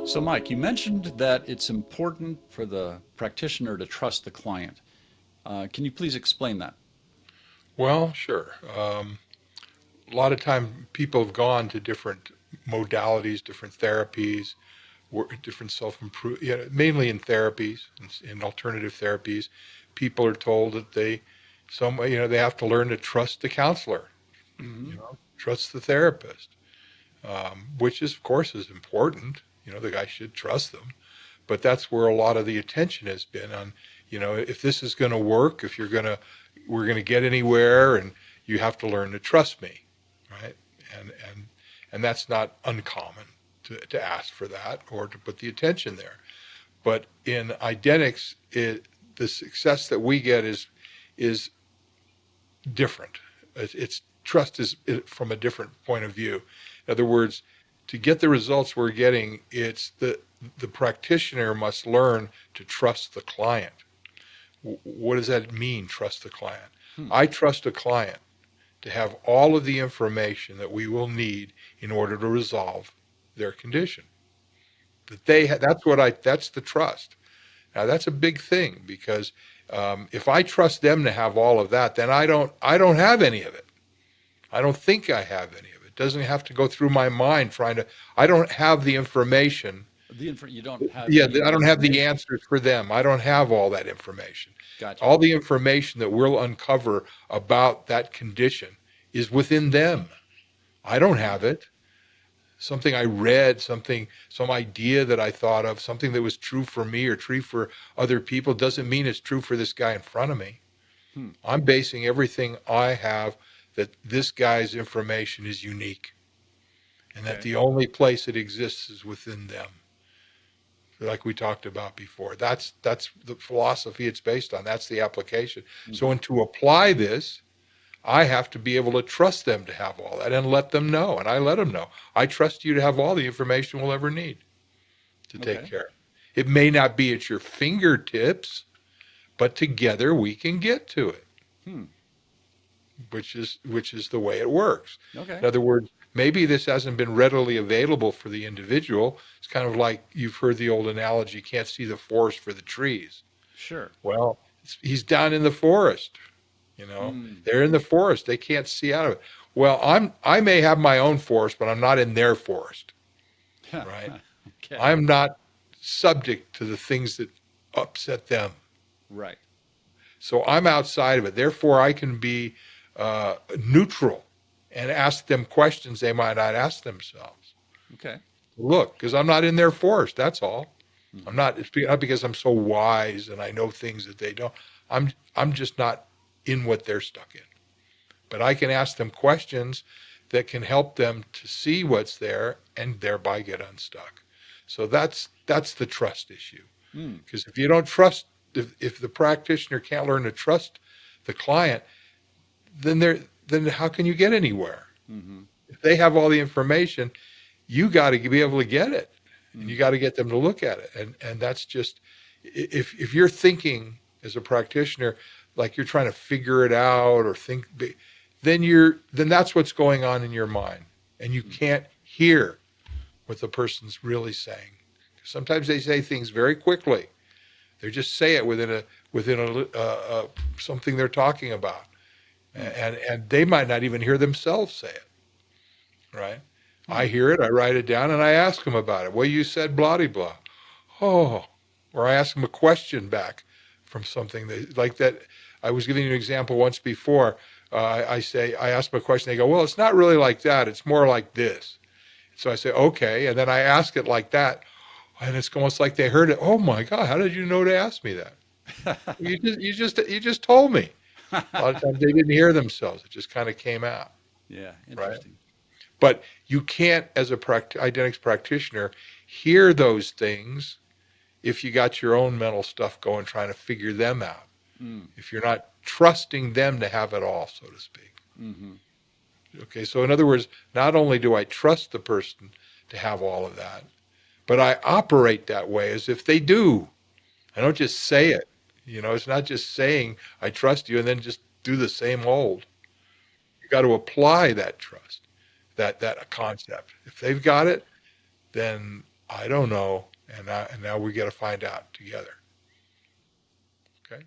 So, Mike, you mentioned that it's important for the practitioner to trust the client. Can you please explain that? Well, sure. A lot of time people have gone to different modalities, different therapies, different self-improve, mainly in therapies, in alternative therapies. People are told that they have to learn to trust the counselor, Hmm. trust the therapist, which is, of course, is important. The guy should trust them. But that's where a lot of the attention has been on, if this is going to work, if we're going to get anywhere, and you have to learn to trust me, right? And and and that's not uncommon to ask for that or to put the attention there. But in Idenics, the success that we get is different. It's trust is from a different point of view. In other words, to get the results we're getting, it's the practitioner must learn to trust the client. What does that mean, trust the client? Hmm. I trust a client to have all of the information that we will need in order to resolve their condition. That's the trust. Now that's a big thing because if I trust them to have all of that, then I don't have any of it. I don't think I have any of it. It doesn't have to go through my mind I don't have the information. You don't have Yeah, any of I the don't have the information. answers for them. I don't have all that information. Gotcha. All the information that we'll uncover about that condition is within them. I don't have it. Something I read, some idea that I thought of, something that was true for me or true for other people doesn't mean it's true for this guy in front of me. Hmm. I'm basing everything I have that this guy's information is unique and that Okay. the only place it exists is within them. Like we talked about before. That's the philosophy it's based on. That's the application. So, Hmm. and to apply this, I have to be able to trust them to have all that and let them know. And I let them know. I trust you to have all the information we'll ever need to take Okay. care. It may not be at your fingertips, but together we can get to it, Hmm. which is the way it works. Okay. In other words, maybe this hasn't been readily available for the individual. It's kind of like you've heard the old analogy, you can't see the forest for the trees. Sure. Well, he's down in the forest, you know. Hmm. They're in the forest. They can't see out of it. Well, I may have my own forest, but I'm not in their forest, right? Okay. I'm not subject to the things that upset them. Right. So I'm outside of it. Therefore, I can be neutral and ask them questions they might not ask themselves. Okay. Look, because I'm not in their forest. That's all. I'm Hmm. not. It's not because I'm so wise and I know things that they don't. I'm just not in what they're stuck in. But I can ask them questions that can help them to see what's there and thereby get unstuck. So that's the trust issue. Hmm. Because if you don't trust, if the practitioner can't learn to trust the client, then how can you get anywhere? Hmm. If they have all the information, you got to be able to get it, and you Hmm. got to get them to look at it. And that's just if you're thinking as a practitioner like you're trying to figure it out or think, then that's what's going on in your mind, and you can't hear what the person's really saying. Sometimes they say things very quickly. They just say it within something they're talking about, Hmm. and they might not even hear themselves say it. Right? Hmm. I hear it, I write it down, and I ask them about it. Well, you said blah de blah. Oh, or I ask them a question back from something like that. I was giving you an example once before. I ask them a question. They go, well, it's not really like that. It's more like this. So I say, okay, and then I ask it like that, and it's almost like they heard it. Oh my God, how did you know to ask me that? You just told me. A lot of times they didn't hear themselves. It just kind of came out, Yeah. right? Interesting. But you can't, as a Identics practitioner, hear those things if you got your own mental stuff going, trying to figure them out. Hmm. If you're not trusting them to have it all, so to speak. Hmm. Okay, so in other words, not only do I trust the person to have all of that, but I operate that way as if they do. I don't just say it. It's not just saying I trust you and then just do the same old. You got to apply that trust, that concept. If they've got it, then I don't know. And now we got to find out together. Okay.